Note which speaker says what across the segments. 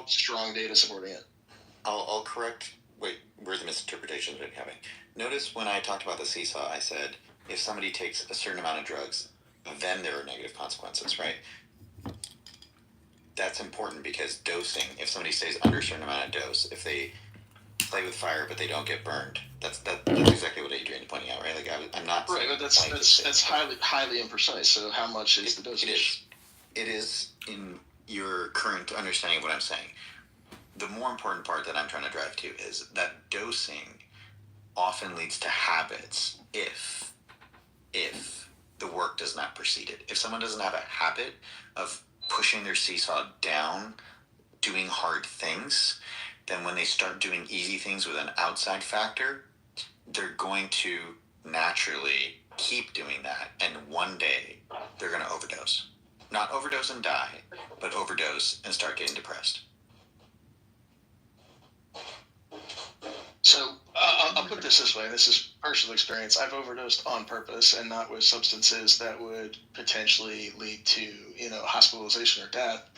Speaker 1: strong data supporting it.
Speaker 2: I'll correct. Wait, where's the misinterpretations we're having? Notice when I talked about the seesaw, I said if somebody takes a certain amount of drugs, then there are negative consequences, right? That's important because dosing, if somebody stays under a certain amount of dose, if they play with fire but they don't get burned, that's exactly what Adrian's pointing out, right? Like I'm not
Speaker 1: right, but that's highly imprecise. So how much is the dosage?
Speaker 2: It is in your current understanding of what I'm saying. The more important part that I'm trying to drive to is that dosing often leads to habits if the work does not precede it. If someone doesn't have a habit of pushing their seesaw down, doing hard things, then when they start doing easy things with an outside factor, they're going to naturally keep doing that, and one day they're going to overdose. Not overdose and die, but overdose and start getting depressed.
Speaker 1: So I'll put this way. This is personal experience. I've overdosed on purpose and not with substances that would potentially lead to, hospitalization or death.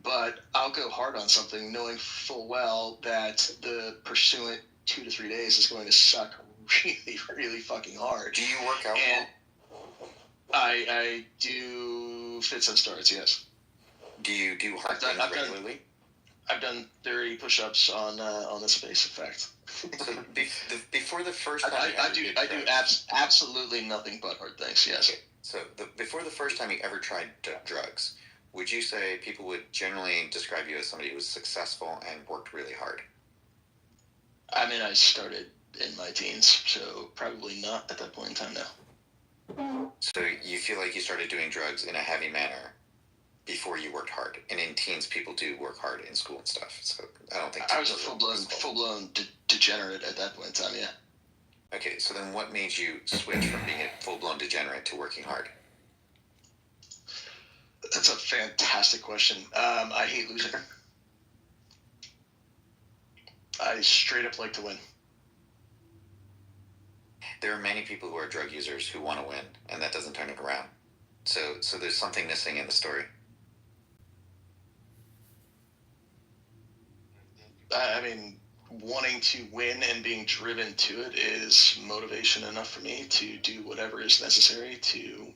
Speaker 1: But I'll go hard on something knowing full well that the pursuant 2 to 3 days is going to suck really, really fucking hard.
Speaker 2: Do you work out?
Speaker 1: And I do fits and starts, yes.
Speaker 2: Do you do hard things regularly?
Speaker 1: I've done 30 push-ups on this space, in fact.
Speaker 2: So before the first time
Speaker 1: I do absolutely nothing but hard things, yes.
Speaker 2: Okay. So before the first time you ever tried drugs, would you say people would generally describe you as somebody who was successful and worked really hard?
Speaker 1: I mean, I started in my teens, so probably not at that point in time now.
Speaker 2: So you feel like you started doing drugs in a heavy manner before you worked hard, and in teens people do work hard in school and stuff. So I don't think
Speaker 1: I was a full-blown degenerate at that point in time. Yeah.
Speaker 2: Okay, so then what made you switch from being a full-blown degenerate to working hard?
Speaker 1: That's a fantastic question. I hate losing. I straight up like to win.
Speaker 2: There are many people who are drug users who want to win, and that doesn't turn it around. So there's something missing in the story.
Speaker 1: I mean, wanting to win and being driven to it is motivation enough for me to do whatever is necessary to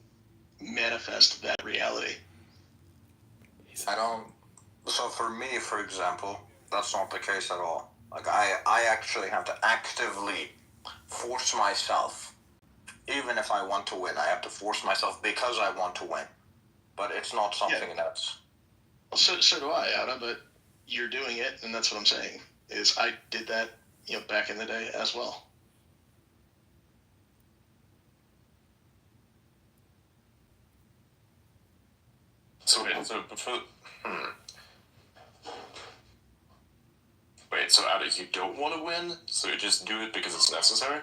Speaker 1: manifest that reality.
Speaker 3: So for me, for example, that's not the case at all. Like I actually have to actively force myself. Even if I want to win, I have to force myself because I want to win. But it's not something that's...
Speaker 1: So do I, Ada, but you're doing it, and that's what I'm saying, is I did that, back in the day as well.
Speaker 4: So Ada, you don't want to win, so you just do it because it's necessary?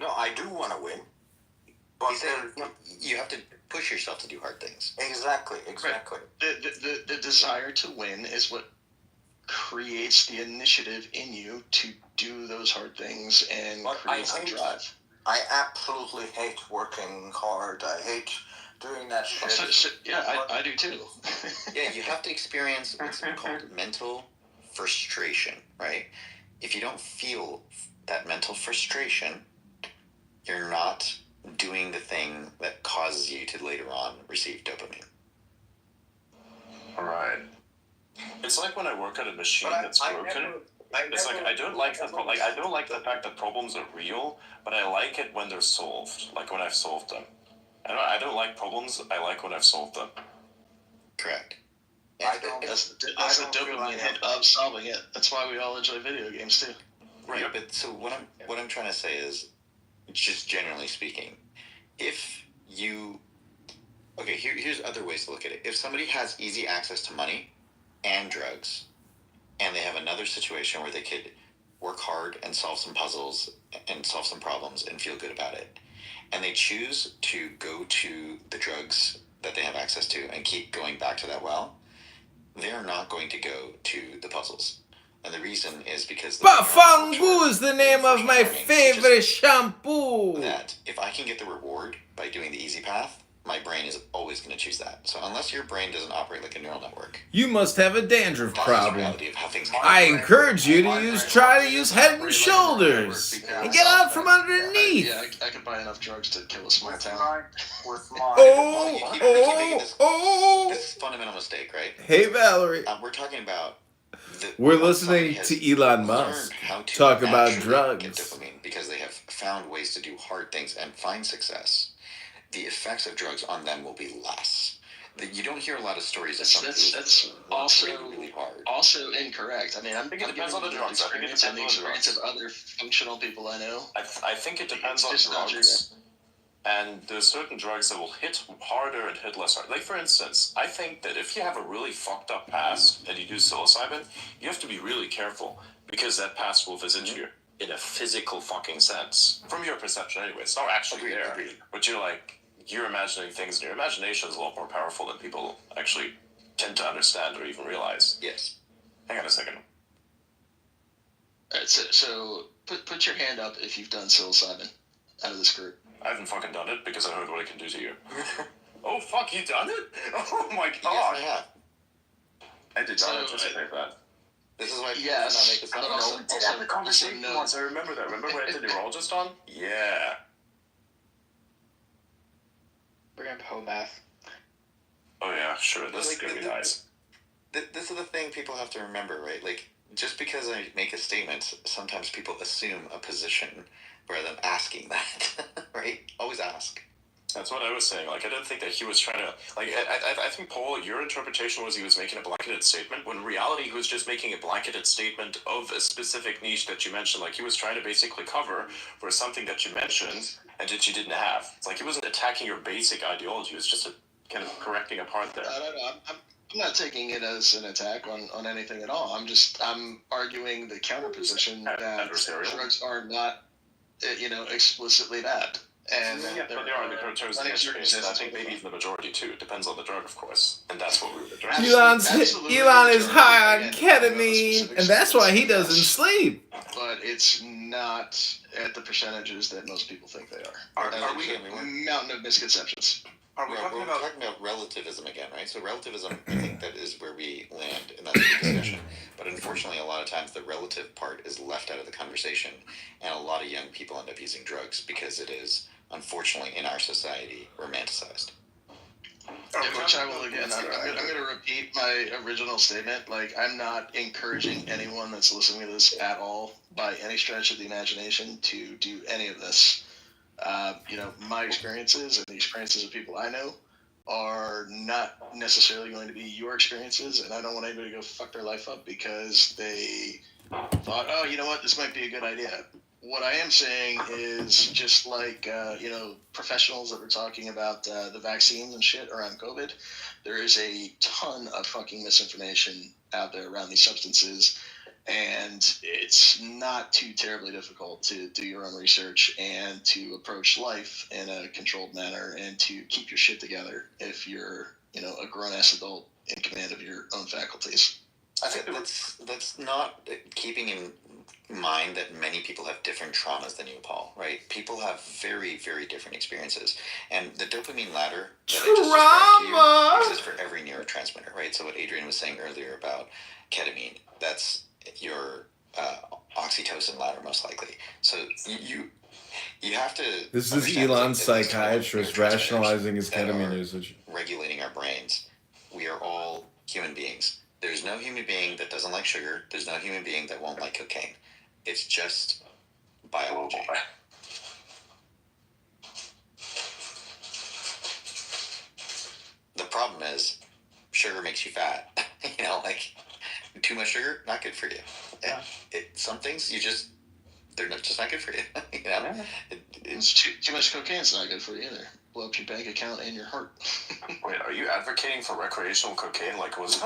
Speaker 3: No, I do want to win. But
Speaker 2: you have to push yourself to do hard things.
Speaker 3: Exactly.
Speaker 1: Right. The desire to win is what creates the initiative in you to do those hard things and creates the drive.
Speaker 3: I absolutely hate working hard. I hate doing that shit.
Speaker 1: I do too.
Speaker 2: Yeah, you have to experience what's called mental frustration, right? If you don't feel that mental frustration, you're not doing the thing that causes you to later on receive dopamine.
Speaker 4: Right. It's like when I work on a machine that's broken. It's like I don't like the fact that problems are real, but I like it when they're solved. Like when I've solved them. I don't like problems. I like when I've solved them.
Speaker 2: Correct.
Speaker 1: That's the dopamine hit of solving it. That's why we all enjoy video games too.
Speaker 2: Right. Yep. But so what I'm trying to say is, just generally speaking, if you here's other ways to look at it. If somebody has easy access to money and drugs, and they have another situation where they could work hard and solve some puzzles and solve some problems and feel good about it, and they choose to go to the drugs that they have access to and keep going back to that well, they're not going to go to the puzzles. And the reason is because...
Speaker 5: Bafangu is the name of my favorite shampoo!
Speaker 2: That if I can get the reward by doing the easy path, my brain is always going to choose that. So unless your brain doesn't operate like a neural network,
Speaker 5: You must have a dandruff
Speaker 2: that's the
Speaker 5: problem.
Speaker 2: reality of how things
Speaker 5: I encourage you to try to use Head and Shoulders and get out from underneath.
Speaker 1: I could buy enough drugs to kill a small town.
Speaker 5: Oh.
Speaker 2: This is a fundamental mistake, right?
Speaker 5: Hey, Valerie.
Speaker 2: We're talking about.
Speaker 5: We're listening to Elon Musk talk about drugs.
Speaker 2: Get dopamine because they have found ways to do hard things and find success. The effects of drugs on them will be less. You don't hear a lot of stories of something
Speaker 1: that's also
Speaker 2: really hard.
Speaker 1: Also incorrect. I mean,
Speaker 4: I think it depends on the drugs. I think it depends on the
Speaker 1: experience of other functional people I know.
Speaker 4: I think it depends on drugs. And there's certain drugs that will hit harder and hit less hard. Like, for instance, I think that if you have a really fucked up past and you do psilocybin, you have to be really careful because that past will visit you in a physical fucking sense. From your perception, anyway. It's not actually there. But you're imagining things, and your imagination is a lot more powerful than people actually tend to understand or even realize.
Speaker 2: Yes.
Speaker 4: Hang on a second.
Speaker 1: Alright, so put your hand up if you've done psilocybin out of this group.
Speaker 4: I haven't fucking done it because I heard what it can do to you. Oh, fuck, you done it? Oh my god.
Speaker 2: Yes, I have.
Speaker 4: I did not anticipate that.
Speaker 2: This is why
Speaker 1: Yes,
Speaker 2: not make this
Speaker 1: but
Speaker 2: up.
Speaker 1: also-
Speaker 4: We did have the conversation once. I remember that. Remember we had the neurologist on? Yeah.
Speaker 6: Bring up home math.
Speaker 4: Oh yeah, sure. This is gonna be nice.
Speaker 2: This is the thing people have to remember, right? Like, just because I make a statement, sometimes people assume a position rather than asking that, right? Always ask.
Speaker 4: That's what I was saying. Like, I didn't think that he was trying to... Like, I think, Paul, your interpretation was he was making a blanketed statement, when in reality he was just making a blanketed statement of a specific niche that you mentioned. Like, he was trying to basically cover for something that you mentioned and that you didn't have. It's like he wasn't attacking your basic ideology. He was just kind of correcting a part there.
Speaker 1: I don't know. I'm not taking it as an attack on anything at all. I'm arguing the counterposition that drugs are not, explicitly bad. And
Speaker 4: but there are the terms of education. I think maybe even the majority too. It depends on the drug, of course, and that's what we were addressing.
Speaker 5: Elon is high on ketamine, and that's why he doesn't sleep.
Speaker 1: But it's not at the percentages that most people think they are.
Speaker 3: Are we
Speaker 1: a mountain of misconceptions?
Speaker 2: We're talking about relativism again, right? So relativism, I think that is where we land, and that's the discussion. But unfortunately, a lot of times the relative part is left out of the conversation, and a lot of young people end up using drugs because it is, unfortunately, in our society, romanticized.
Speaker 1: Which I will again. I'm going to repeat my original statement. Like, I'm not encouraging anyone that's listening to this at all, by any stretch of the imagination, to do any of this. My experiences and the experiences of people I know are not necessarily going to be your experiences, and I don't want anybody to go fuck their life up because they thought, oh, you know what, this might be a good idea. What I am saying is just like, professionals that were talking about the vaccines and shit around COVID, there is a ton of fucking misinformation out there around these substances. And it's not too terribly difficult to do your own research and to approach life in a controlled manner and to keep your shit together if you're, a grown-ass adult in command of your own faculties.
Speaker 2: I think that's not keeping in mind that many people have different traumas than you, Paul, right? People have very, very different experiences. And the dopamine ladder that I just described to you exists for every neurotransmitter, right? So what Adrian was saying earlier about ketamine, that's your oxytocin ladder, most likely. So you have to.
Speaker 5: This is Elon's psychiatrist rationalizing his ketamine usage.
Speaker 2: Regulating our brains. We are all human beings. There's no human being that doesn't like sugar. There's no human being that won't like cocaine. It's just biology. The problem is, sugar makes you fat. Too much sugar, not good for you. Yeah. Some things they're just not good for you.
Speaker 1: It's too much cocaine's not good for you either. Blow up your bank account and your heart.
Speaker 4: Wait, are you advocating for recreational cocaine like was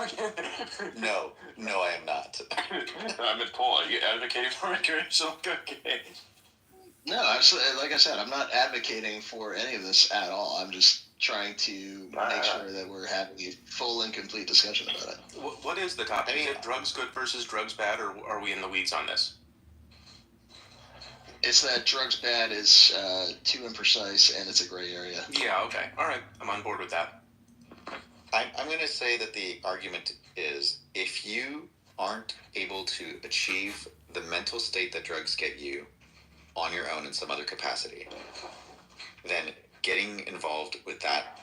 Speaker 2: No, I am not.
Speaker 4: I mean, Paul, are you advocating for recreational cocaine?
Speaker 1: No, absolutely. Like I said, I'm not advocating for any of this at all. I'm just trying to make sure that we're having a full and complete discussion about it.
Speaker 7: What is the topic? Is it drugs good versus drugs bad, or are we in the weeds on this?
Speaker 1: It's that drugs bad is too imprecise, and it's a gray area.
Speaker 7: Yeah, okay. All right. I'm on board with that.
Speaker 2: I'm going to say that the argument is if you aren't able to achieve the mental state that drugs get you on your own in some other capacity, then getting involved with that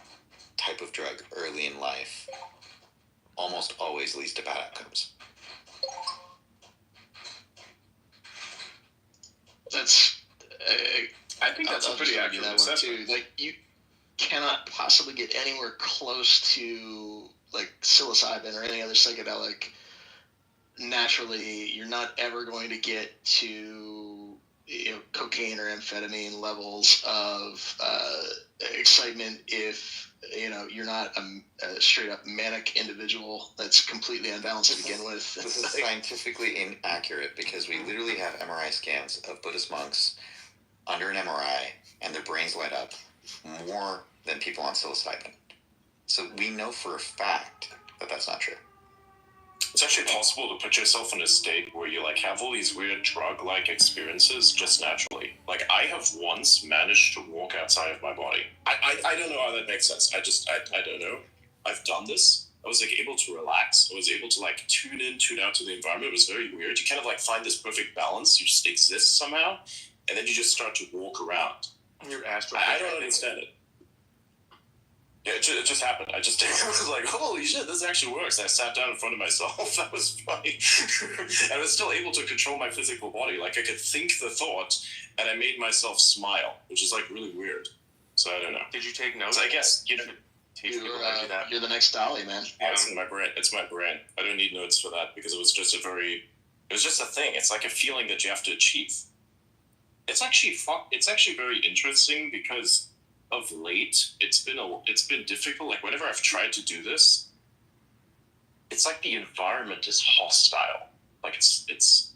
Speaker 2: type of drug early in life almost always leads to bad outcomes.
Speaker 1: That's.
Speaker 7: I think that's a pretty accurate assessment.
Speaker 1: Too. Like, you cannot possibly get anywhere close to like psilocybin or any other psychedelic naturally. You're not ever going to get to cocaine or amphetamine levels of excitement if you're not a straight up manic individual that's completely unbalanced to begin with.
Speaker 2: This is scientifically inaccurate because we literally have MRI scans of Buddhist monks under an MRI and their brains light up more than people on psilocybin. So we know for a fact that that's not true.
Speaker 4: It's actually possible to put yourself in a state where you like have all these weird drug-like experiences just naturally. Like I have once managed to walk outside of my body. I don't know how that makes sense. I don't know. I've done this. I was like able to relax. I was able to like tune in, tune out to the environment. It was very weird. You kind of like find this perfect balance. You just exist somehow, and then you just start to walk around.
Speaker 7: You're astral.
Speaker 4: I don't understand it. Yeah, it just happened. I was like, holy shit, this actually works. And I sat down in front of myself. That was funny. And I was still able to control my physical body. Like, I could think the thought, and I made myself smile, which is, like, really weird. So, I don't know.
Speaker 7: Did you take notes?
Speaker 4: So I guess,
Speaker 1: you're the next Dolly, man.
Speaker 4: Yeah, it's in my brain. It's my brain. I don't need notes for that because it was just a thing. It's like a feeling that you have to achieve. It's actually very interesting because of late, it's been difficult. Like whenever I've tried to do this, it's like the environment is hostile. Like it's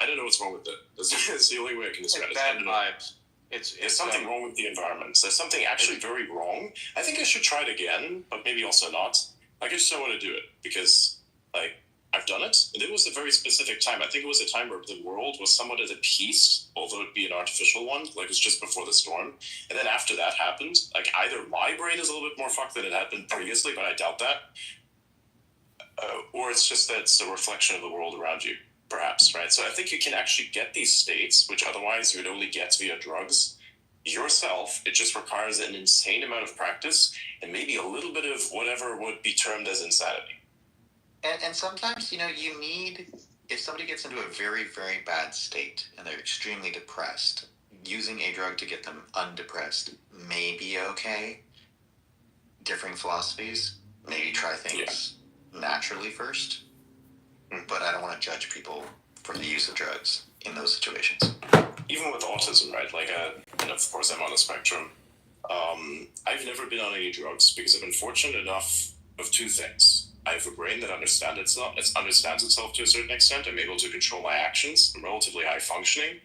Speaker 4: I don't know what's wrong with it. That's the only way I can describe it.
Speaker 7: Bad vibes.
Speaker 4: There's something wrong with the environment. There's something actually very wrong. I think I should try it again, but maybe also not. Like I just don't want to do it because like I've done it, and it was a very specific time. I think it was a time where the world was somewhat at peace, although it'd be an artificial one, like it was just before the storm. And then after that happened, like either my brain is a little bit more fucked than it had been previously, but I doubt that, or it's just that it's a reflection of the world around you, perhaps, right? So I think you can actually get these states, which otherwise you would only get via drugs, yourself. It just requires an insane amount of practice and maybe a little bit of whatever would be termed as insanity.
Speaker 2: And sometimes, you need, if somebody gets into a very, very bad state and they're extremely depressed, using a drug to get them undepressed may be okay. Differing philosophies, maybe try things naturally first. But I don't want to judge people for the use of drugs in those situations.
Speaker 4: Even with autism, right? Like, and of course I'm on the spectrum. I've never been on any drugs because I've been fortunate enough of two things. I have a brain that understands itself to a certain extent. I'm able to control my actions. I'm relatively high functioning.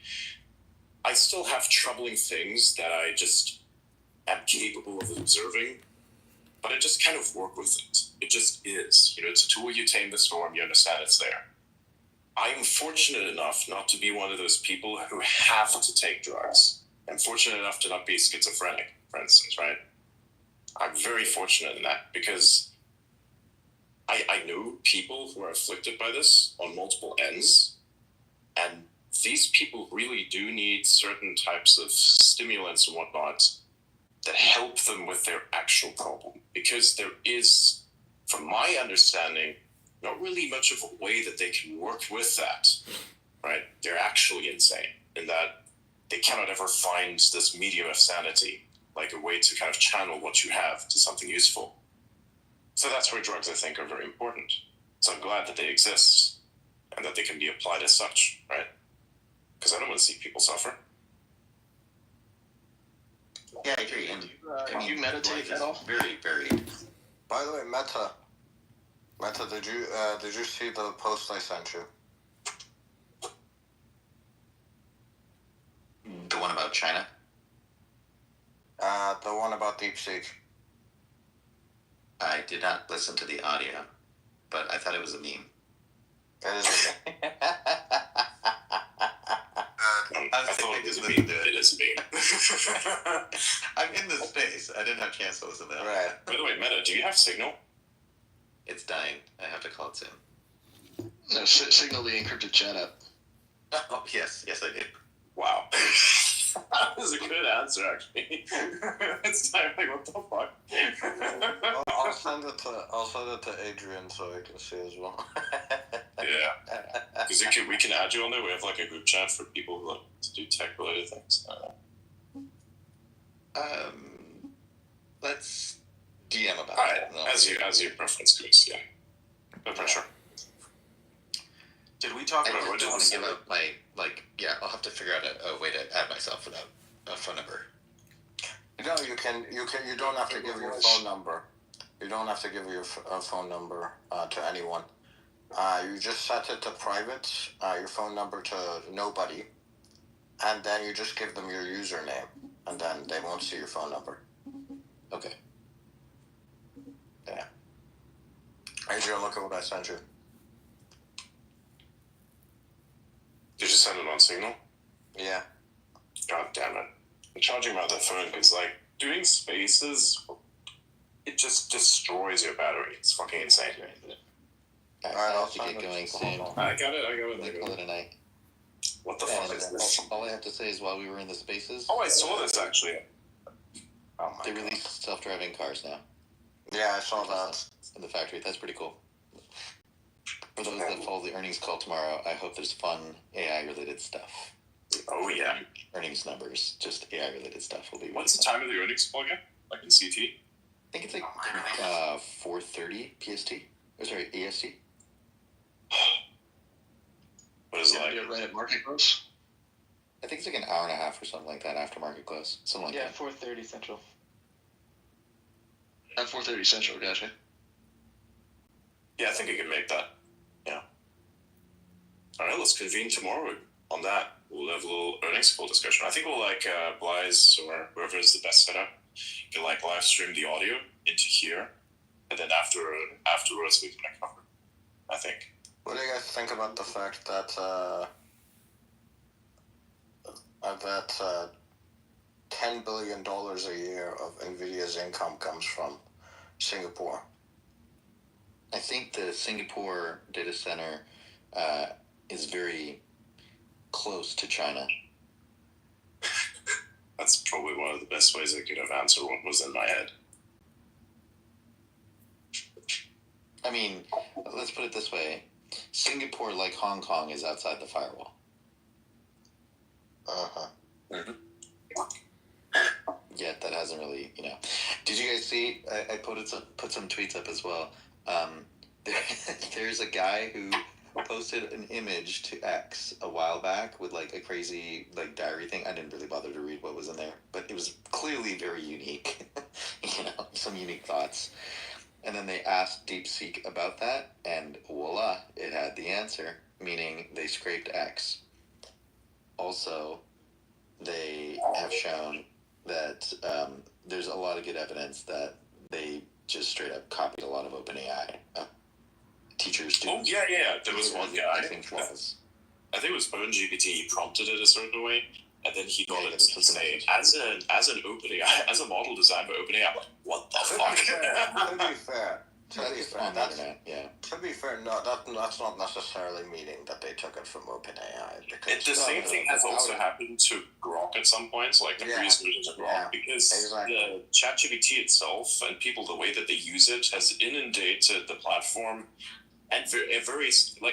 Speaker 4: I still have troubling things that I just am capable of observing, but I just kind of work with it. It just is. It's a tool. You tame the storm. You understand it's there. I'm fortunate enough not to be one of those people who have to take drugs. I'm fortunate enough to not be schizophrenic, for instance, right? I'm very fortunate in that because I know people who are afflicted by this on multiple ends, and these people really do need certain types of stimulants and whatnot that help them with their actual problem. Because there is, from my understanding, not really much of a way that they can work with that, right? They're actually insane in that they cannot ever find this medium of sanity, like a way to kind of channel what you have to something useful. So that's where drugs, I think, are very important. So I'm glad that they exist and that they can be applied as such, right? Because I don't want to see people suffer.
Speaker 2: Yeah, I agree. And
Speaker 1: do you meditate at all?
Speaker 2: Very, very.
Speaker 3: By the way, Meta, did you see the post I sent you?
Speaker 2: The one about China?
Speaker 3: The one about DeepSeek.
Speaker 2: I did not listen to the audio, but I thought it was a meme.
Speaker 3: It is.
Speaker 2: I
Speaker 4: thought
Speaker 2: think
Speaker 4: it was
Speaker 2: it's
Speaker 4: me.
Speaker 2: me.
Speaker 4: It is me.
Speaker 2: I'm in the space. I didn't have a chance to listen to that.
Speaker 3: Right.
Speaker 4: By the way, Meta, do you have Signal?
Speaker 2: It's dying. I have to call it soon.
Speaker 1: No, Signal the encrypted chat app.
Speaker 2: Oh, yes, I did.
Speaker 4: Wow. That was a good answer, actually. It's like, what the fuck?
Speaker 3: I'll send it to Adrian so he can see as well.
Speaker 4: Yeah. Because we can add you on there. We have like a group chat for people who like to do tech related things.
Speaker 2: Let's DM about
Speaker 4: Alright,
Speaker 2: it.
Speaker 4: as your preference goes, yeah. No pressure. Did we talk about
Speaker 2: I
Speaker 4: what
Speaker 2: don't want to give up my, I'll have to figure out a way to add myself without a phone number.
Speaker 3: No, you don't have to give your phone number. You don't have to give your phone number to anyone. You just set it to private, your phone number to nobody, and then you just give them your username, and then they won't see your phone number.
Speaker 2: Okay.
Speaker 3: Yeah. Adrian, look at what I sent you.
Speaker 4: Did you send it on Signal?
Speaker 3: Yeah.
Speaker 4: God damn it. I'm charging my other phone because, like, doing spaces, it just destroys your battery. It's fucking insane.
Speaker 2: Alright,
Speaker 3: I'll
Speaker 2: I'll have to get going soon.
Speaker 4: I got it.
Speaker 2: Call it a night.
Speaker 4: What the fuck is this?
Speaker 2: All I have to say is while we were in the spaces...
Speaker 4: Oh, I saw this, actually.
Speaker 3: Oh my
Speaker 2: They
Speaker 3: God.
Speaker 2: released self-driving cars now.
Speaker 3: Yeah, I saw that.
Speaker 2: In the factory. That's pretty cool. For those that follow the earnings call tomorrow, I hope there's fun AI-related stuff.
Speaker 4: Oh, yeah.
Speaker 2: Earnings numbers, just AI-related stuff will be really
Speaker 4: What's the
Speaker 2: fun.
Speaker 4: time of the earnings call again? Like in CT?
Speaker 2: I think it's like 4:30 PST. Or sorry, EST.
Speaker 4: What is it
Speaker 1: Yeah,
Speaker 4: like?
Speaker 1: you're right at market close.
Speaker 2: I think it's like an hour and a half or something like that after market close. Something like
Speaker 6: Yeah,
Speaker 2: that.
Speaker 6: 4:30 Central.
Speaker 1: At 4:30 Central, gotcha.
Speaker 4: Yeah, I think I can make that. Yeah. Alright, let's convene tomorrow on that. We'll have a little earnings call discussion. I think we'll Bly's or whoever is the best setup can like live stream the audio into here, and then afterwards we can cover. I think.
Speaker 3: What do you guys think about the fact that $10 billion a year of Nvidia's income comes from Singapore?
Speaker 2: I think the Singapore data center is very close to China.
Speaker 4: That's probably one of the best ways I could have answered what was in my head.
Speaker 2: I mean, let's put it this way. Singapore, like Hong Kong, is outside the firewall.
Speaker 3: Uh-huh.
Speaker 2: Yet that hasn't really, Did you guys see? I put some tweets up as well. There's a guy who posted an image to X a while back with like a crazy like diary thing. I didn't really bother to read what was in there, but it was clearly very unique. Some unique thoughts. And then they asked DeepSeek about that, and voila, it had the answer, meaning they scraped X. Also, they have shown that there's a lot of good evidence that they just straight up copied a lot of OpenAI. Teachers do.
Speaker 4: Oh, yeah. There was one guy.
Speaker 2: I think
Speaker 4: it was OpenGPT. He prompted it a certain way, and then he got
Speaker 2: Yeah,
Speaker 4: it to say, as an OpenAI, as a model designed by OpenAI. I'm like, what the fuck?
Speaker 3: To be fair,
Speaker 2: on the internet, yeah.
Speaker 3: To be fair, no, that's not necessarily meaning that they took it from OpenAI. Because
Speaker 4: The same thing has also happened to Grok at some points, like the previous versions of Grok, because the ChatGPT itself and people, the way that they use it has inundated the platform. And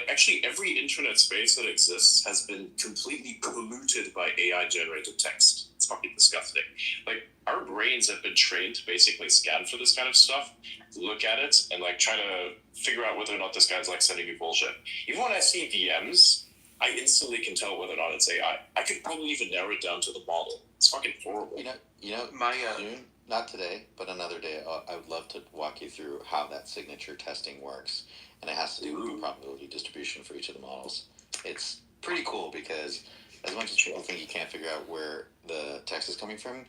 Speaker 4: actually every internet space that exists has been completely polluted by AI-generated text. It's fucking disgusting. Like, our brains have been trained to basically scan for this kind of stuff, look at it, and like try to figure out whether or not this guy's like sending you bullshit. Even when I see DMs, I instantly can tell whether or not it's AI. I could probably even narrow it down to the model. It's fucking horrible.
Speaker 2: Soon, not today, but another day, I would love to walk you through how that signature testing works. And it has to do with the probability distribution for each of the models. It's pretty cool because as much as people think you can't figure out where the text is coming from,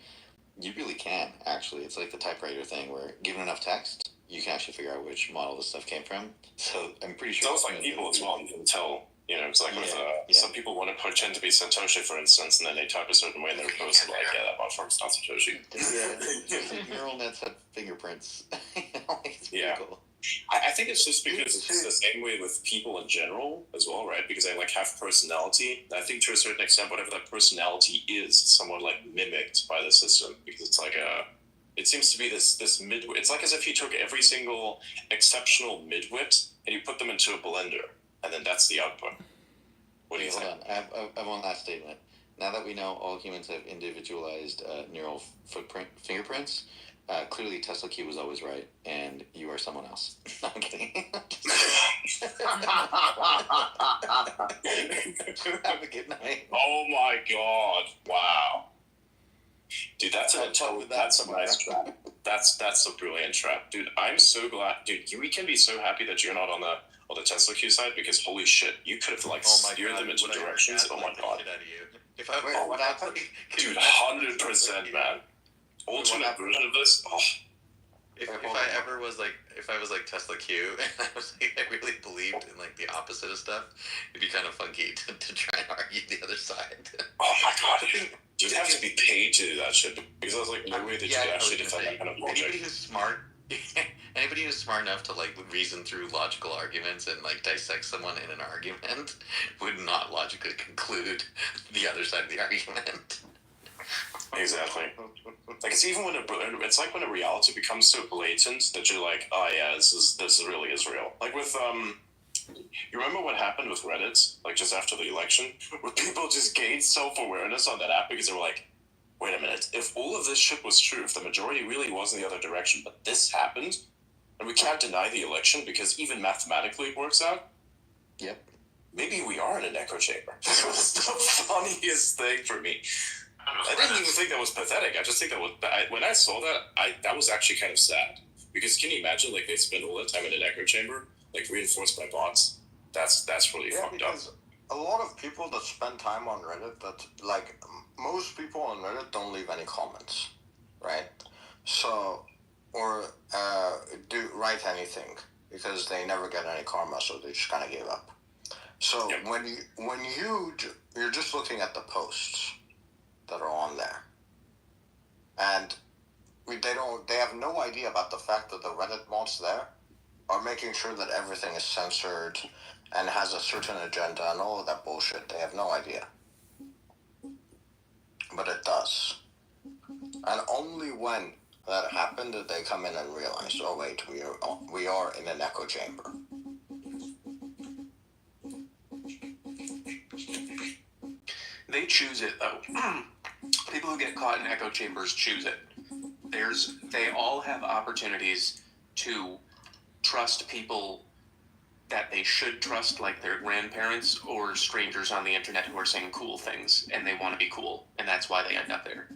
Speaker 2: you really can, actually. It's like the typewriter thing where given enough text, you can actually figure out which model this stuff came from. So I'm pretty sure...
Speaker 4: It's like people as well. You can tell You know, it's like with some people want to pretend to be Satoshi, for instance, and then they type a certain way in their post, like, yeah, that platform's not Satoshi.
Speaker 2: It's like neural nets have fingerprints. It's pretty cool.
Speaker 4: I think it's just because it's the same way with people in general as well, right? Because they like have personality. I think to a certain extent, whatever that personality is somewhat like mimicked by the system, because it's like it seems to be this mid. It's like as if you took every single exceptional midwit and you put them into a blender, and then that's the output. What do you think?
Speaker 2: Hold on, I have one last statement. Now that we know all humans have individualized neural fingerprints, clearly Tesla Q was always right, and you are someone else. No, I'm kidding. Have a good night.
Speaker 4: Oh my god! Wow, dude, that's a nice trap. That's a brilliant trap, dude. I'm so glad, dude. We can be so happy that you're not on the Tesla Q side, because holy shit, you could have like steered them into directions. Oh my god.
Speaker 2: If I what happened?
Speaker 4: Dude, 100%, man. Alternate version of this. Oh.
Speaker 2: If I was like Tesla Q, and I was like, I really believed in like the opposite of stuff, it'd be kind of funky to try and argue the other side.
Speaker 4: Oh my god, you'd have to be paid to do that shit, because I was like, no way that you could actually defend that kind of logic.
Speaker 2: Anybody who's smart enough to like reason through logical arguments and like dissect someone in an argument would not logically conclude the other side of the argument.
Speaker 4: Exactly. Like it's even it's like when a reality becomes so blatant that you're like, oh yeah, this really is real. Like with you remember what happened with Reddit, like just after the election, where people just gained self-awareness on that app because they were like, wait a minute, if all of this shit was true, if the majority really was in the other direction, but this happened, and we can't deny the election because even mathematically it works out.
Speaker 2: Yep.
Speaker 4: Maybe we are in an echo chamber. That was the funniest thing for me. I didn't even think that was pathetic. I just think that when I saw that, that was actually kind of sad. Because can you imagine, like, they spend all that time in an echo chamber, like, reinforced by bots? That's really fucked up.
Speaker 3: A lot of people that spend time on Reddit, that, like, most people on Reddit don't leave any comments, right? So, or write anything, because they never get any karma, so they just kind of give up. So, when you're just looking at the posts that are on there, and they have no idea about the fact that the Reddit mods there are making sure that everything is censored and has a certain agenda and all of that bullshit. They have no idea, but it does. And only when that happened did they come in and realize, oh wait, we are in an echo chamber.
Speaker 8: They choose it though. People who get caught in echo chambers choose it. They all have opportunities to trust people that they should trust, like their grandparents or strangers on the internet who are saying cool things, and they want to be cool, and that's why they end up there.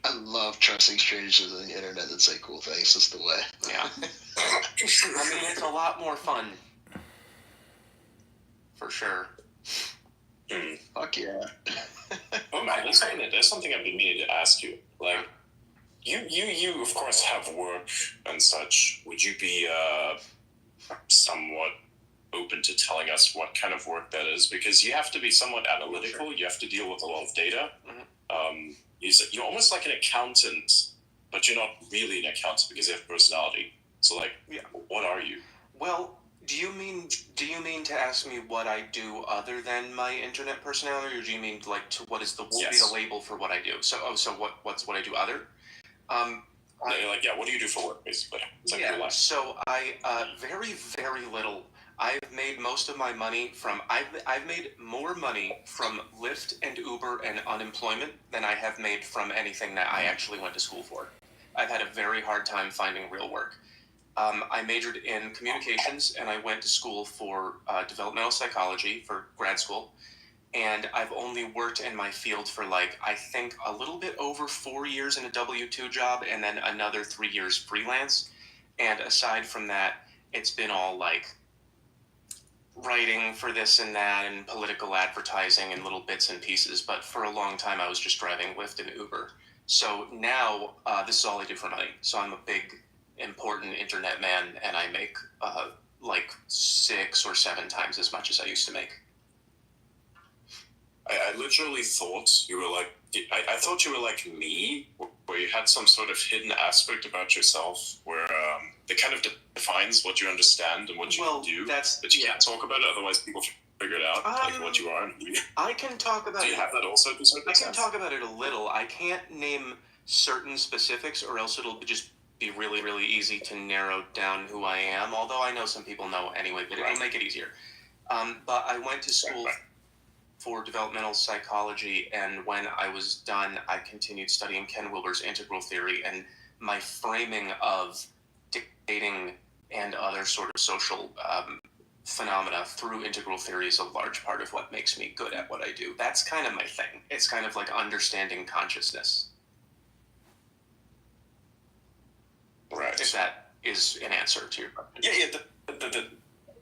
Speaker 1: I love trusting strangers on the internet that say cool things. That's the way.
Speaker 8: Yeah. I mean, it's a lot more fun. For sure.
Speaker 1: Fuck yeah.
Speaker 4: Oh man, there's something I've been meaning to ask you. Like, you of course have work and such. Would you be somewhat open to telling us what kind of work that is? Because you have to be somewhat analytical. Sure. You have to deal with a lot of data. Mm-hmm. You're almost like an accountant, but you're not really an accountant because you have personality. So, like, what are you?
Speaker 8: Well, do you mean to ask me what I do other than my internet personality, or do you mean like what is be the label for what I do? So what's what I do other?
Speaker 4: What do you do for work, basically? It's like your life.
Speaker 8: So I very, very little. I've made most of my money from I've made more money from Lyft and Uber and unemployment than I have made from anything that I actually went to school for. I've had a very hard time finding real work. I majored in communications, and I went to school for developmental psychology for grad school. And I've only worked in my field for I think a little bit over 4 years in a W-2 job, and then another 3 years freelance. And aside from that, it's been all writing for this and that and political advertising and little bits and pieces. But for a long time, I was just driving Lyft and Uber. So now this is all I do for money. So I'm a big, important internet man, and I make $6 6 or 7 times as much as I used to make.
Speaker 4: I literally thought you were like, I thought you were like me, where you had some sort of hidden aspect about yourself where that kind of defines what you understand and what you do. But you can't talk about it, otherwise people figure it out, like what you are.
Speaker 8: I can talk about it.
Speaker 4: Do you have that also?
Speaker 8: I can talk about it a little. I can't name certain specifics, or else it'll just be really, really easy to narrow down who I am, although I know some people know anyway, but it'll make it easier. But I went to school for developmental psychology, and when I was done, I continued studying Ken Wilber's integral theory, and my framing of dating and other sort of social phenomena through integral theory is a large part of what makes me good at what I do. That's kind of my thing. It's kind of like understanding consciousness.
Speaker 4: Right.
Speaker 8: If that is an answer to your question.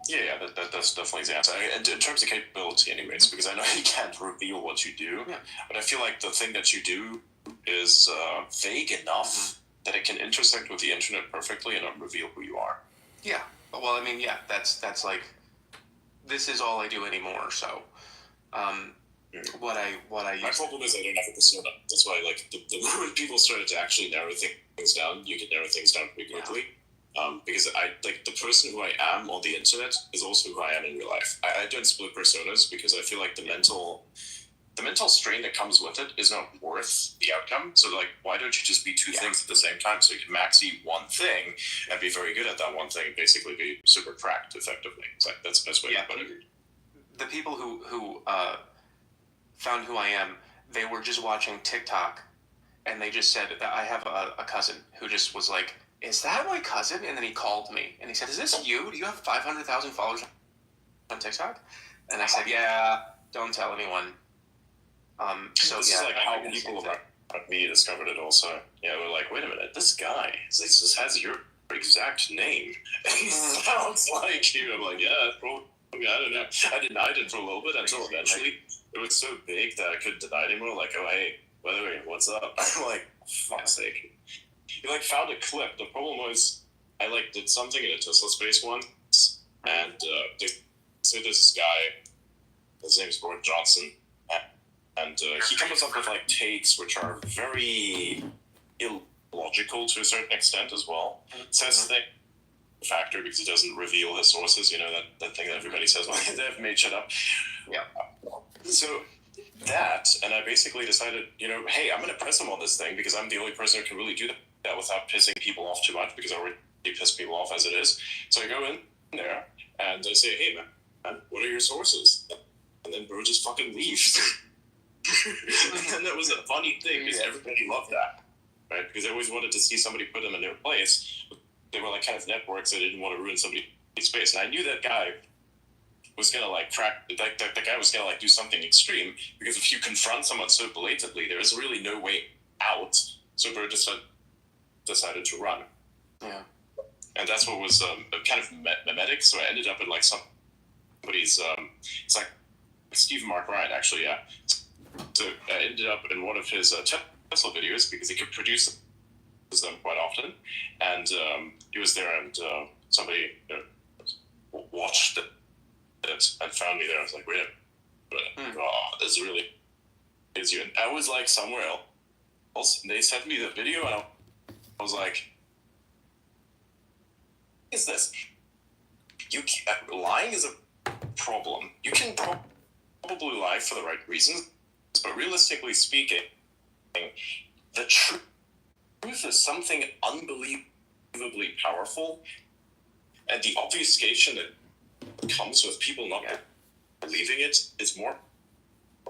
Speaker 4: That's definitely the answer. In terms of capability, anyways, because I know you can't reveal what you do, but I feel like the thing that you do is vague enough that it can intersect with the internet perfectly and not reveal who you are.
Speaker 8: Yeah. Well, I mean, that's like, this is all I do anymore. So, what I
Speaker 4: my problem is I don't have a persona. That's why, like, the moment people started to actually narrow things down, you can narrow things down pretty quickly. Because I like the person who I am on the internet is also who I am in real life. I don't split personas because I feel like the mental strain that comes with it is not worth the outcome. So like, why don't you just be two things at the same time? So you can maxi one thing and be very good at that one thing, and basically be super cracked effectively. It's like, that's the best way to put it.
Speaker 8: The people who found who I am, they were just watching TikTok, and they just said that I have a cousin who just was like, "Is that my cousin?" And then he called me and he said, "Is this you? Do you have 500,000 followers on TikTok?" And I said, "Yeah, don't tell anyone."
Speaker 4: This is like how people around me discovered it also. Yeah, we're like, wait a minute, this guy this has your exact name. And he sounds like you. I'm like, yeah, probably, I don't know. I denied it for a little bit until eventually it was so big that I couldn't deny it anymore. Like, oh, hey, by the way, what's up? I'm like, fuck's sake. You like found a clip. The problem was I like did something in a Tesla space once, and so this guy, his name's Gordon Johnson, and he comes up with like takes which are very illogical to a certain extent as well. Says the factor because he doesn't reveal his sources. You know that thing that everybody says when they've made shit up.
Speaker 8: Yeah. So
Speaker 4: that, and I basically decided, you know, hey, I'm going to press him on this thing because I'm the only person who can really do that without pissing people off too much, because I already piss people off as it is. So I go in there and I say, hey man, what are your sources? And then bro just fucking leaves. And that was a funny thing because everybody loved that, right? Because they always wanted to see somebody put them in their place. They were like kind of networks that didn't want to ruin somebody's space. And I knew that guy was gonna like crack, like the guy was gonna like do something extreme, because if you confront someone so blatantly, there is really no way out. So bro just decided to run.
Speaker 8: Yeah.
Speaker 4: And that's what was kind of mimetic. So I ended up in like somebody's, it's like Stephen Mark Ryan, actually, yeah. So I ended up in one of his Tesla videos because he could produce them quite often. And he was there, and somebody watched it and found me there. I was like, wait a minute, this really is you. And I was like somewhere else, and they sent me the video, and I was like, what is this? Lying is a problem. You can probably lie for the right reasons, but realistically speaking, the truth is something unbelievably powerful, and the obfuscation that comes with people not believing it is more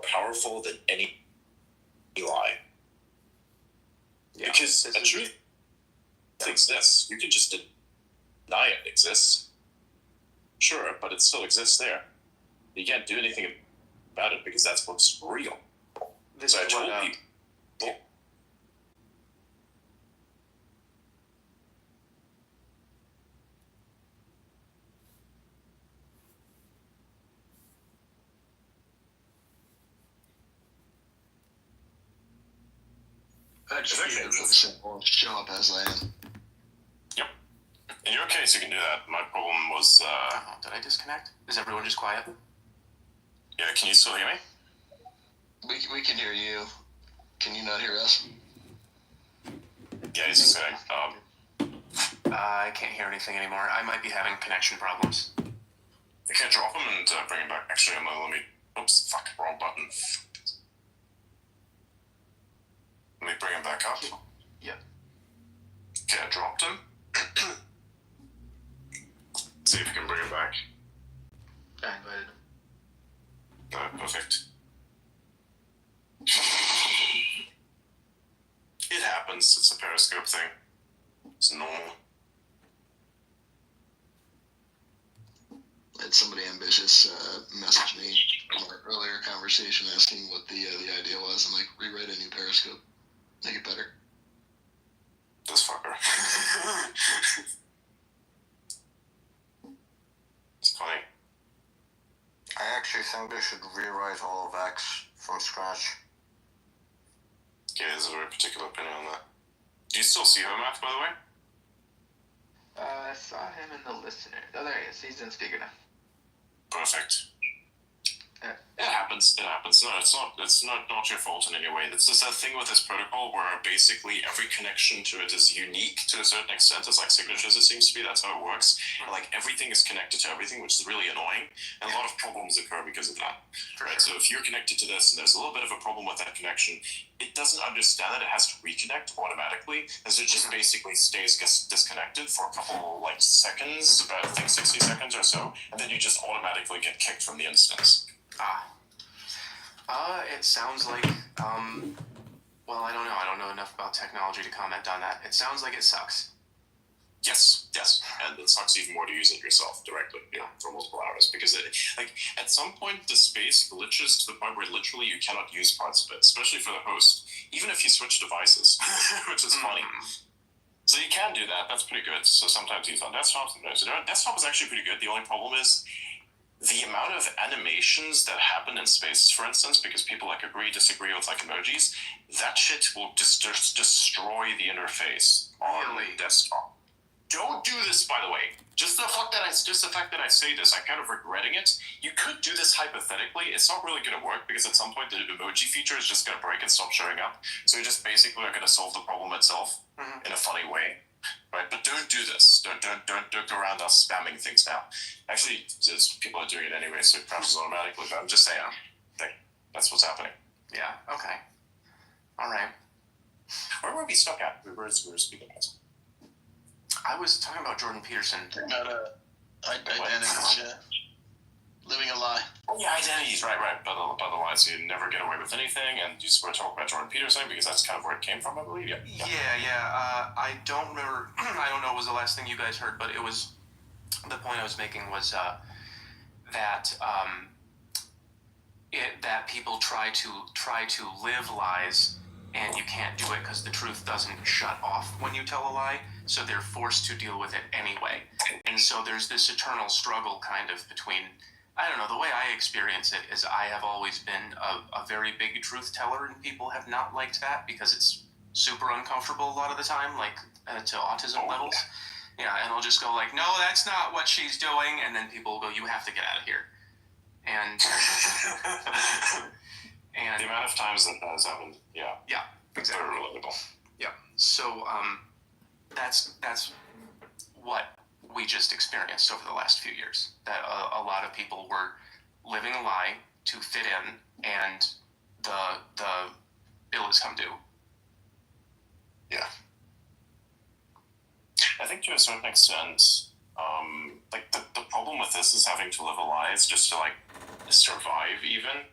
Speaker 4: powerful than any lie. Because the truth exists. You can just deny it exists. Sure, but it still exists there. You can't do anything about it because that's what's real. So I told people.
Speaker 1: I just feel really simple. Show up as I am.
Speaker 4: Yep. In your case, you can do that. My problem was.
Speaker 8: Did I disconnect? Is everyone just quiet?
Speaker 4: Yeah, can you still hear me?
Speaker 1: We can hear you. Can you not hear us?
Speaker 4: Yeah, he's just saying.
Speaker 8: I can't hear anything anymore. I might be having connection problems.
Speaker 4: I can't drop him and bring him back. Actually, let me. Oops, fuck, wrong button. Let me bring him back up.
Speaker 8: Yep.
Speaker 4: Okay, I dropped him. See if we can bring him back.
Speaker 6: I invited him.
Speaker 4: Perfect. It happens. It's a Periscope thing. It's normal.
Speaker 1: I had somebody ambitious message me from our earlier conversation asking what the idea was. I'm like, rewrite a new Periscope, make it better.
Speaker 4: This fucker. It's funny.
Speaker 3: I actually think they should rewrite all of X from scratch.
Speaker 4: Yeah, there's a very particular opinion on that. Do you still see him, Matt, by the way?
Speaker 6: I saw him in the listener. Oh, there he is. He's in speaker now.
Speaker 4: Perfect.
Speaker 6: Yeah.
Speaker 4: It happens. It happens. No, it's not your fault in any way. It's just that thing with this protocol where basically every connection to it is unique to a certain extent. It's like signatures, it seems to be. That's how it works. And like everything is connected to everything, which is really annoying. And a lot of problems occur because of that. Right? So if you're connected to this and there's a little bit of a problem with that connection, it doesn't understand that it has to reconnect automatically, as it just basically stays disconnected for a couple like seconds, about I think 60 seconds or so, and then you just automatically get kicked from the instance.
Speaker 8: It sounds like, well, I don't know. I don't know enough about technology to comment on that. It sounds like it sucks.
Speaker 4: Yes, and it sucks even more to use it yourself directly, for multiple hours, because at some point the space glitches to the point where literally you cannot use parts of it, especially for the host, even if you switch devices, which is funny. So you can do that. That's pretty good. So sometimes use on desktop. Desktop is actually pretty good. The only problem is the amount of animations that happen in spaces, for instance, because people like agree, disagree with like emojis, that shit will just destroy the interface on desktop. Don't do this, by the way. Just the fact that I say this, I'm kind of regretting it. You could do this hypothetically. It's not really going to work because at some point the emoji feature is just going to break and stop showing up. So you just basically are going to solve the problem itself in a funny way, right? But don't do this. Don't go around us spamming things now. Actually, people are doing it anyway, so it crashes automatically. But I'm just saying, that's what's happening.
Speaker 8: Yeah. Okay. All right.
Speaker 4: Where were we stuck at? We were speaking about.
Speaker 8: I was talking about Jordan Peterson.
Speaker 1: About identities, living a lie.
Speaker 4: Oh, yeah, identities, right. By the lies, so you never get away with anything, and you just were talking about Jordan Peterson because that's kind of where it came from, I believe. Yeah.
Speaker 8: I don't remember. I don't know. It was the last thing you guys heard, but it was the point I was making was that that people try to live lies. And you can't do it because the truth doesn't shut off when you tell a lie, so they're forced to deal with it anyway. And so there's this eternal struggle kind of between, I don't know, the way I experience it is I have always been a very big truth teller, and people have not liked that because it's super uncomfortable a lot of the time, like to autism levels. Yeah, and I'll just go like, no, that's not what she's doing, and then people will go, you have to get out of here. And...
Speaker 4: And the amount of times that has happened, yeah,
Speaker 8: exactly.
Speaker 4: Very relatable.
Speaker 8: Yeah. So that's what we just experienced over the last few years. That a lot of people were living a lie to fit in, and the bill has come due.
Speaker 4: Yeah. I think to a certain extent, like the problem with this is having to live a lie is just to like survive even.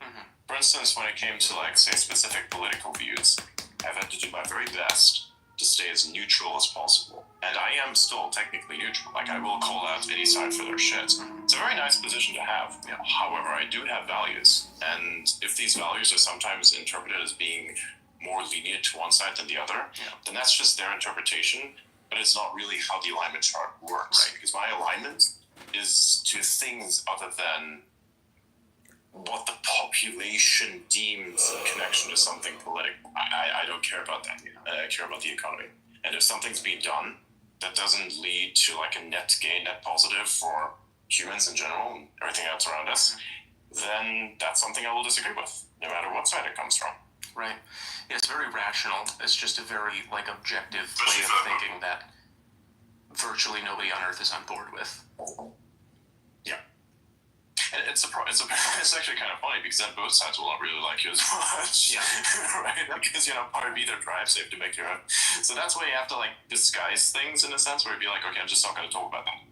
Speaker 4: For instance, when it came to like say specific political views, I've had to do my very best to stay as neutral as possible. And I am still technically neutral. Like I will call out any side for their shit. It's a very nice position to have. However, I do have values. And if these values are sometimes interpreted as being more lenient to one side than the other, then that's just their interpretation. But it's not really how the alignment chart works. Right. Because my alignment is to things other than what the population deems in connection to something political. I don't care about that. I care about the economy. And if something's being done that doesn't lead to like a net gain, net positive for humans in general and everything else around us, then that's something I will disagree with, no matter what side it comes from.
Speaker 8: Right. Yeah, it's very rational. It's just a very like objective way of thinking that virtually nobody on Earth is on board with.
Speaker 4: Yeah. And it's actually kind of funny because then both sides will not really like you as much. Yeah. Right? Because, part of either drives you have to make your own. So that's why you have to like disguise things in a sense where you'd be like, okay, I'm just not going to talk about that.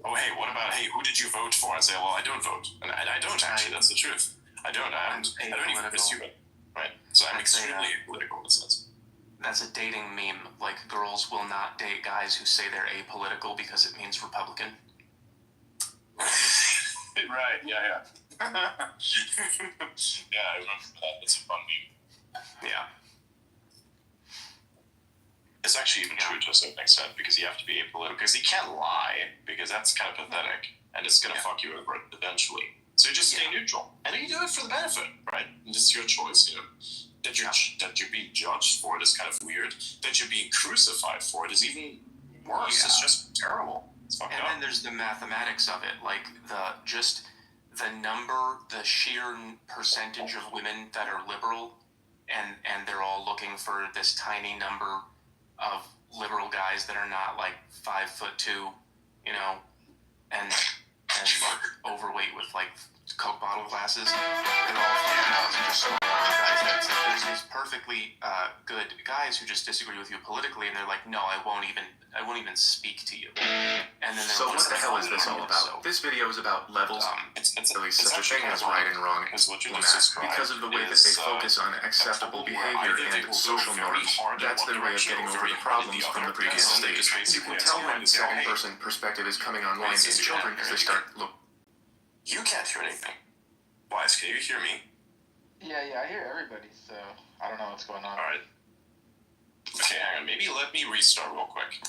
Speaker 4: Oh, hey, what about, who did you vote for? And say, well, I don't vote. And I don't actually, that's the truth. I don't even pursue it. Right? So I'm extremely apolitical in a sense.
Speaker 8: That's a dating meme. Like, girls will not date guys who say they're apolitical because it means Republican.
Speaker 4: Right, yeah. Yeah, I remember that. It's a fun meme. Yeah. It's actually even true to a certain extent because you have to be apolitical. Because you can't lie, because that's kind of pathetic. And it's going to fuck you over eventually. So you just stay neutral. And you do it for the benefit, right? And it's your choice, That you're being judged for it is kind of weird. That you're being crucified for it is even worse. Yeah. It's just terrible. It's fucked up.
Speaker 8: And then there's the mathematics of it. Like, the sheer percentage of women that are liberal, and they're all looking for this tiny number of liberal guys that are not like 5'2", and overweight with like Coke bottle glasses. They're all just small guys. There's these perfectly good guys who just disagree with you politically, and they're like, no, I won't even speak to you. And then
Speaker 9: so what the hell is this all about? This video is about levels. It's such a thing as right and wrong because of the way that they focus on acceptable behavior and social norms. That's their way of getting over the problems from the previous stage. You can tell when second-person perspective is coming online in children because they start look.
Speaker 4: You can't hear anything. Wise, can you hear me?
Speaker 6: Yeah, I hear everybody, so I don't know what's going on.
Speaker 4: Alright. Okay, hang on. Maybe let me restart real quick.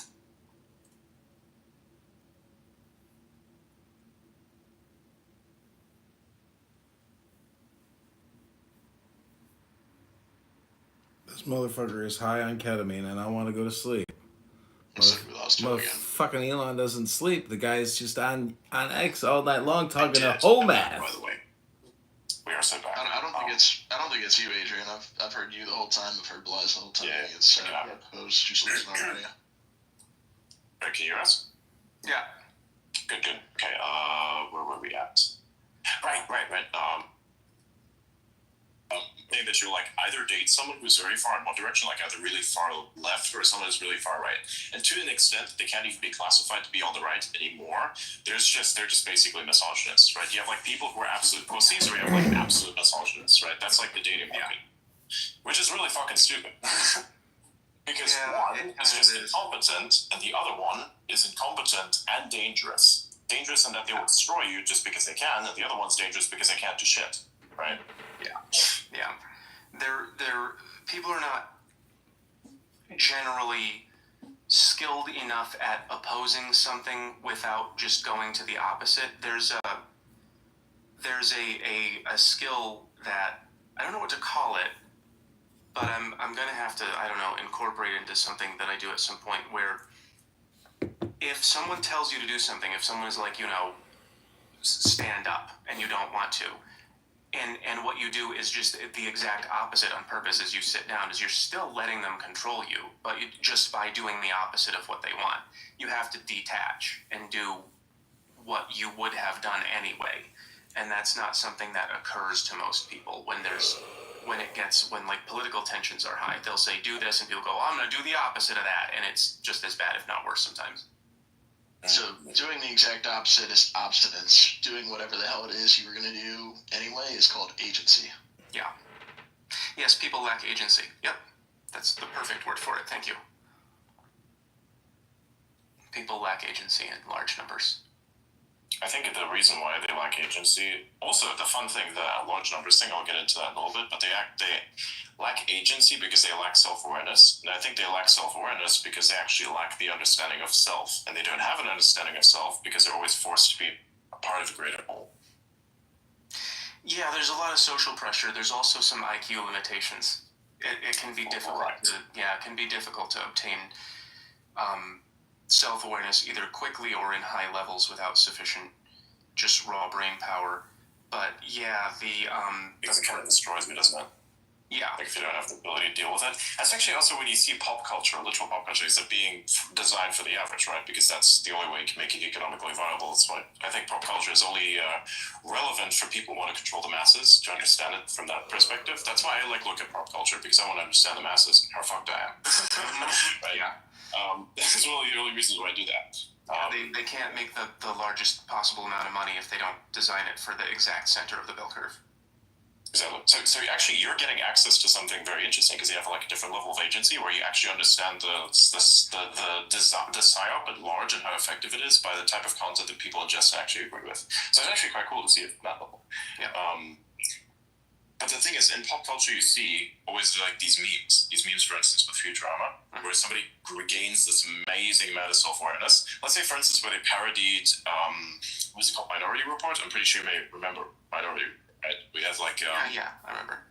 Speaker 5: This motherfucker is high on ketamine and I want to go to sleep. Fucking Elon doesn't sleep. The guy's just on X all night long talking a whole math.
Speaker 4: By the way, we are so bad.
Speaker 1: I don't think it's you, Adrian. I've heard you the whole time. I've heard Blythe the whole time.
Speaker 4: Yeah,
Speaker 1: it's I was just listening already.
Speaker 4: Can you hear us?
Speaker 8: Yeah.
Speaker 4: Good. Okay. Where were we at? Right. Thing that you like either date someone who's very far in one direction, like either really far left or someone who's really far right, and to an extent they can't even be classified to be on the right anymore. They're just basically misogynists, right? You have like people who are absolute pussies, or you have like absolute misogynists, right? That's like the dating market, which is really fucking stupid. Because one is just incompetent, and the other one is incompetent and dangerous. Dangerous in that they will destroy you just because they can, and the other one's dangerous because they can't do shit, right?
Speaker 8: Yeah. People are not generally skilled enough at opposing something without just going to the opposite. There's a skill that I don't know what to call it, but I'm gonna have to, I don't know, incorporate into something that I do at some point, where if someone tells you to do something, if someone is like, stand up and you don't want to, and what you do is just the exact opposite on purpose, as you sit down, is you're still letting them control you, but just by doing the opposite of what they want. You have to detach and do what you would have done anyway, and that's not something that occurs to most people. When like political tensions are high, they'll say do this, and people go, I'm going to do the opposite of that, and it's just as bad, if not worse, sometimes.
Speaker 1: So doing the exact opposite is obstinance. Doing whatever the hell it is you were going to do anyway is called agency.
Speaker 8: Yeah. Yes, people lack agency. Yep. That's the perfect word for it. Thank you. People lack agency in large numbers.
Speaker 4: I think the reason why they lack agency, also the fun thing, the large numbers thing, I'll get into that in a little bit, but they lack agency because they lack self-awareness. And I think they lack self-awareness because they actually lack the understanding of self. And they don't have an understanding of self because they're always forced to be a part of a greater whole.
Speaker 8: Yeah, there's a lot of social pressure. There's also some IQ limitations. It can be difficult. It can be difficult to obtain self-awareness either quickly or in high levels without sufficient just raw brain power. But yeah,
Speaker 4: because it kind of destroys me, doesn't it?
Speaker 8: Yeah.
Speaker 4: Like if you don't have the ability to deal with it. That's actually also when you see pop culture, literal pop culture, is it being designed for the average, right? Because that's the only way you can make it economically viable. That's why I think pop culture is only relevant for people who want to control the masses, to understand it from that perspective. That's why I look at pop culture, because I want to understand the masses and how fucked I am. Right?
Speaker 8: Yeah.
Speaker 4: This is one of the only reasons why I do that.
Speaker 8: They can't make the largest possible amount of money if they don't design it for the exact center of the bell curve.
Speaker 4: Exactly. So actually, you're getting access to something very interesting because you have like a different level of agency where you actually understand the psyop at large and how effective it is by the type of content that people ingest and actually agree with. So it's actually quite cool to see it from that level.
Speaker 8: Yeah.
Speaker 4: But the thing is, in pop culture, you see always like these memes. These memes, for instance, with Futurama, where somebody regains this amazing amount of self-awareness. Let's say, for instance, where they parodied, what's it called, Minority Report? I'm pretty sure you may remember Minority. Right? We have like
Speaker 8: yeah, I remember.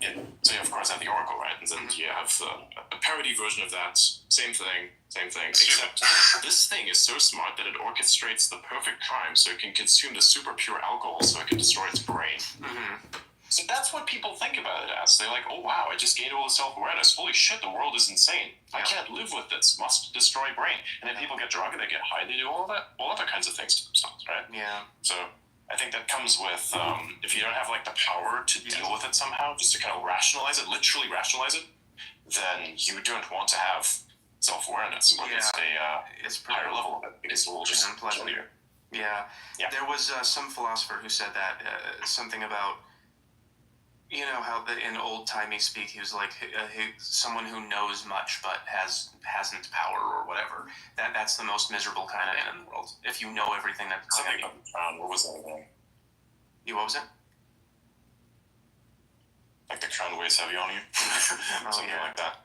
Speaker 4: Yeah. So you of course have the Oracle, right? And then you have a parody version of that. Same thing. Except this thing is so smart that it orchestrates the perfect crime, so it can consume the super pure alcohol, so it can destroy its brain. So that's what people think about it as. They're like, oh wow, I just gained all the self-awareness. Holy shit, the world is insane. I can't live with this. Must destroy brain. And then people get drunk and they get high. They do all other kinds of things to themselves, right?
Speaker 8: Yeah.
Speaker 4: So I think that comes with, if you don't have like the power to deal with it somehow, just to kind of rationalize it, literally rationalize it, then you don't want to have self-awareness or just a higher level of it, because it will just kill you.
Speaker 8: Yeah. There was some philosopher who said that, something about, you know how in old-timey speak he was like someone who knows much but hasn't power or whatever. That's the most miserable kind of man in the world. If you know everything that's
Speaker 4: something about the crown. What was that again?
Speaker 8: What was it?
Speaker 4: Like the crown weighs heavy on you. Something like that.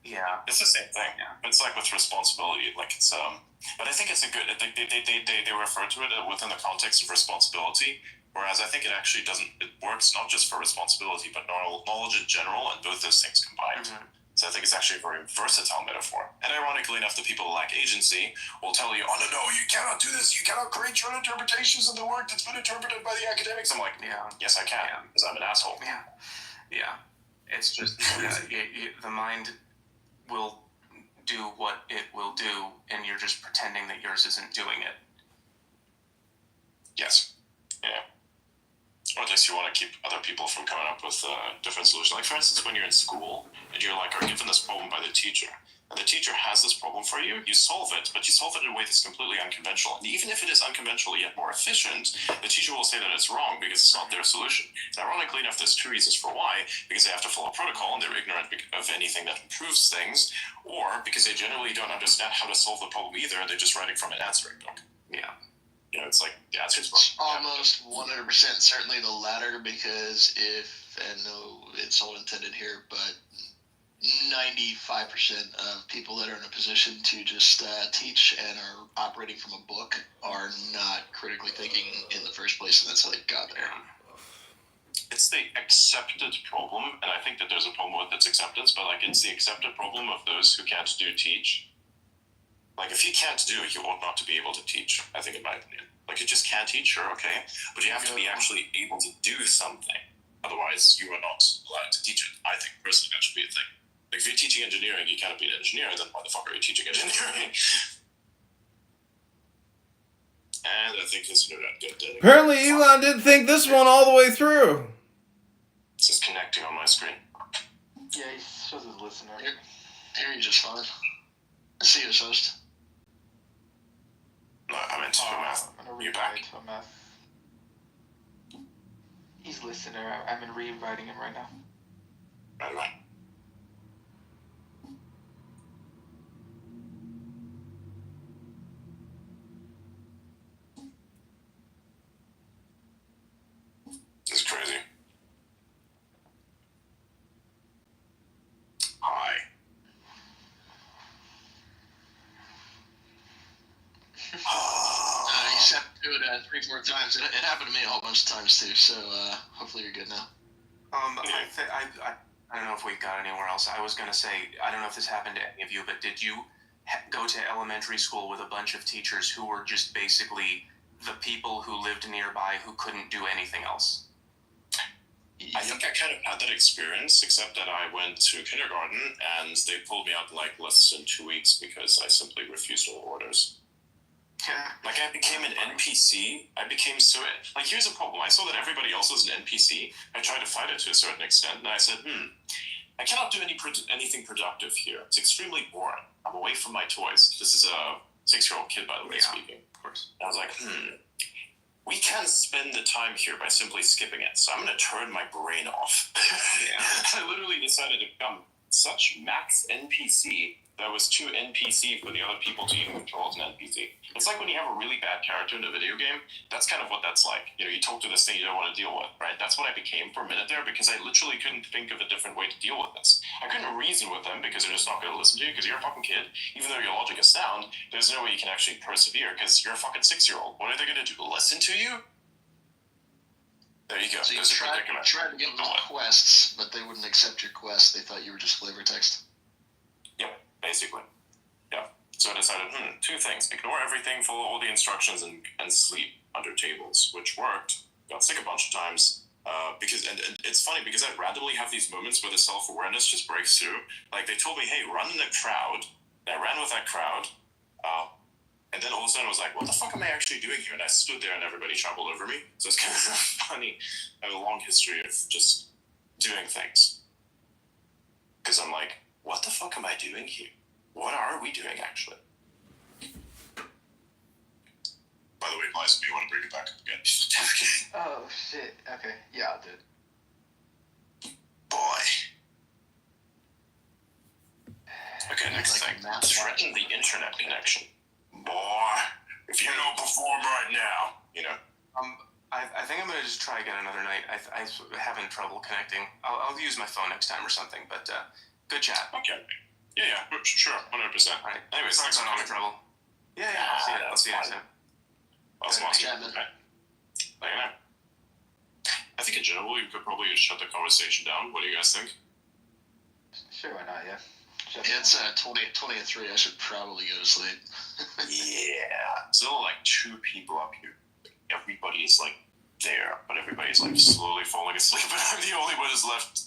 Speaker 8: Yeah.
Speaker 4: It's the same thing. Yeah. It's like with responsibility. Like it's but I think it's a good. They refer to it within the context of responsibility. Whereas I think it actually doesn't. It works not just for responsibility, but knowledge in general, and both those things combined. So I think it's actually a very versatile metaphor. And ironically enough, the people who lack agency will tell you, "Oh no, you cannot do this. You cannot create your own interpretations of the work that's been interpreted by the academics." I'm like, yes, I can, because I'm an asshole.
Speaker 8: Yeah. It's just the mind will do what it will do, and you're just pretending that yours isn't doing it.
Speaker 4: Yes. Yeah. Or at least you want to keep other people from coming up with different solutions. Like, for instance, when you're in school and you're like, are given this problem by the teacher, and the teacher has this problem for you, you solve it, but you solve it in a way that's completely unconventional. And even if it is unconventional yet more efficient, the teacher will say that it's wrong because it's not their solution. And ironically enough, there's two reasons for why. Because they have to follow protocol and they're ignorant of anything that improves things, or because they generally don't understand how to solve the problem either, they're just writing from an answering book.
Speaker 8: Yeah.
Speaker 4: You know, it's like the answer's
Speaker 1: almost 100% certainly the latter, because and no insult intended here, but 95% of people that are in a position to just teach and are operating from a book are not critically thinking in the first place, and that's how they got there.
Speaker 4: It's the accepted problem, and I think that there's a problem with its acceptance, but like it's the accepted problem of those who can't teach. Like, if you can't do it, you ought not to be able to teach, I think, in my opinion. Like, you just can't teach, sure, okay, but you have to be actually able to do something. Otherwise, you are not allowed to teach it. I think, personally, that should be a thing. Like, if you're teaching engineering, you cannot be an engineer, then why the fuck are you teaching engineering? And I think this good.
Speaker 5: Apparently, Elon did think this one all the way through.
Speaker 4: It's just connecting on my screen.
Speaker 6: Yeah, he shows his listener.
Speaker 1: Here you just fine. See you, host.
Speaker 4: No, I'm into math.
Speaker 6: I'm gonna
Speaker 4: You're
Speaker 6: rewrite
Speaker 4: back.
Speaker 6: to math. He's listener. I'm reinviting him right now.
Speaker 4: Right. This is crazy. Hi.
Speaker 1: You just have to do it 3-4 times. It happened to me a whole bunch of times too, so hopefully you're good now.
Speaker 8: I don't know if we got anywhere else. I was going to say, I don't know if this happened to any of you, but did you go to elementary school with a bunch of teachers who were just basically the people who lived nearby who couldn't do anything else.
Speaker 4: I think I kind of had that experience, except that I went to kindergarten and they pulled me out in like less than 2 weeks because I simply refused all orders.
Speaker 8: Yeah.
Speaker 4: Like I became an NPC. I became so like here's a problem. I saw that everybody else was an NPC. I tried to fight it to a certain extent, and I said, I cannot do anything productive here. It's extremely boring. I'm away from my toys. This is a 6-year-old kid, by the way, speaking.
Speaker 8: Of course.
Speaker 4: And I was like, we can spend the time here by simply skipping it. So I'm going to turn my brain off. I literally decided to become such max NPC that was too NPC for the other people to even control as an NPC. It's like when you have a really bad character in a video game, that's kind of what that's like. You know, you talk to this thing you don't want to deal with, right? That's what I became for a minute there because I literally couldn't think of a different way to deal with this. I couldn't reason with them because they're just not going to listen to you because you're a fucking kid. Even though your logic is sound, there's no way you can actually persevere because you're a fucking 6-year-old. What are they going to do? Listen to you? There you go.
Speaker 1: So you tried to get them quests, but they wouldn't accept your quest. They thought you were just flavor text.
Speaker 4: Yep, basically. Yeah. So I decided, 2 things. Ignore everything, follow all the instructions, and sleep under tables, which worked. Got sick a bunch of times. Because and it's funny because I randomly have these moments where the self-awareness just breaks through. Like they told me, hey, run in the crowd. And I ran with that crowd. And then all of a sudden I was like, what the fuck am I actually doing here? And I stood there and everybody trampled over me. So it's kind of funny. I have a long history of just doing things. Because I'm like, what the fuck am I doing here? What are we doing actually? By the way, Liza, do you want to bring it back up again?
Speaker 6: Oh shit. Okay. Yeah, I'll do it.
Speaker 4: Boy. Okay, next thing. Threaten the internet connection. Boy, if you don't perform right now, you know.
Speaker 8: I think I'm gonna just try again another night. I'm having trouble connecting. I'll use my phone next time or something. But good chat.
Speaker 4: Okay. Yeah, sure, 100%.
Speaker 8: All right.
Speaker 4: Anyways,
Speaker 8: thanks for having trouble. Yeah, I'll see you next time.
Speaker 4: Awesome. Okay. Let you know. I think in general you could probably shut the conversation down. What do you guys think?
Speaker 6: Sure, why not? Yeah.
Speaker 1: It's 20 and 3. I should probably go to sleep.
Speaker 4: Yeah. Still like 2 people up here. Everybody is like there, but everybody's like slowly falling asleep, and I'm the only one who's left